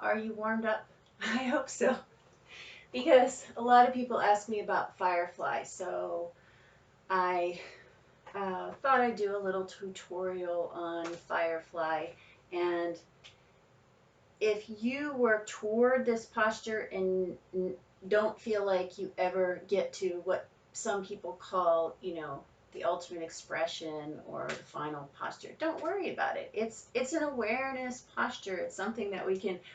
Are you warmed up? I hope so. Because a lot of people ask me about Firefly, so I thought I'd do a little tutorial on Firefly. And if you work toward this posture and don't feel like you ever get to what some people call, the ultimate expression or the final posture, don't worry about it. It's an awareness posture. It's something that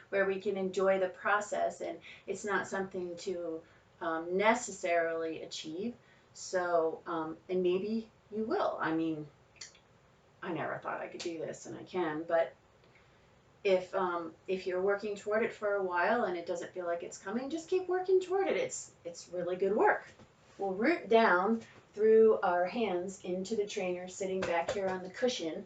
where we can enjoy the process, and it's not something to necessarily achieve. So, and maybe you will. I mean, I never thought I could do this, and I can, but if you're working toward it for a while and it doesn't feel like it's coming, just keep working toward it. It's really good work. We'll root down through our hands into the trainer sitting back here on the cushion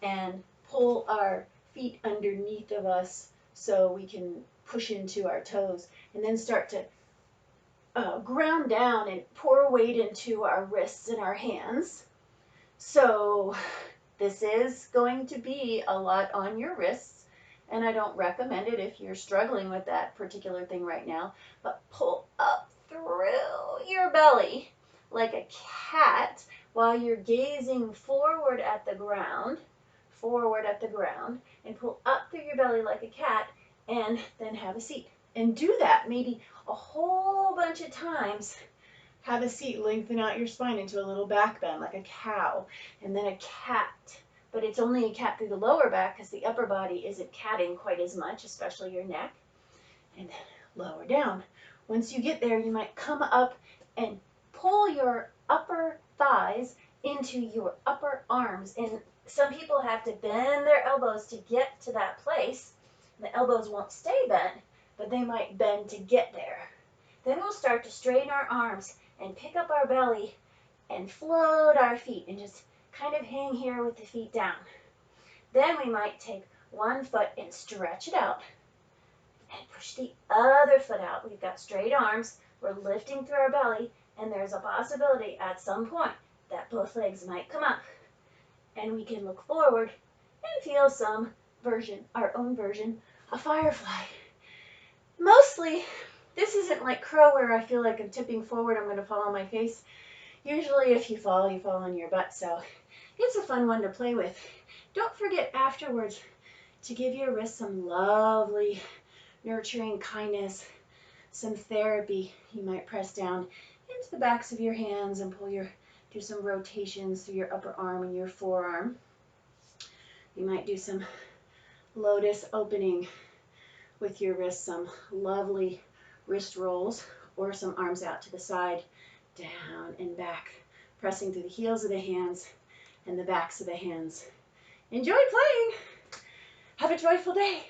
and pull our feet underneath of us so we can push into our toes, and then start to ground down and pour weight into our wrists and our hands. So this is going to be a lot on your wrists, and I don't recommend it if you're struggling with that particular thing right now, but pull up through your belly like a cat while you're gazing forward at the ground, and pull up through your belly like a cat, and then have a seat. And do that maybe a whole bunch of times. Have a seat, lengthen out your spine into a little back bend like a cow, and then a cat. But it's only a cat through the lower back because the upper body isn't catting quite as much, especially your neck. And then lower down. Once you get there, you might come up and pull your upper thighs into your upper arms. And some people have to bend their elbows to get to that place. The elbows won't stay bent, but they might bend to get there. Then we'll start to straighten our arms and pick up our belly and float our feet and just kind of hang here with the feet down. Then we might take one foot and stretch it out and push the other foot out. We've got straight arms, we're lifting through our belly, and there's a possibility at some point that both legs might come up, and we can look forward and feel our own version of Firefly. Mostly, this isn't like crow where I feel like I'm tipping forward, I'm going to fall on my face. Usually if you fall on your butt, so it's a fun one to play with. Don't forget afterwards to give your wrists some lovely nurturing kindness, some therapy. You might press down into the backs of your hands and do some rotations through your upper arm and your forearm. You might do some lotus opening with your wrists, some lovely wrist rolls, or some arms out to the side, down and back, pressing through the heels of the hands and the backs of the hands. Enjoy playing. Have a joyful day.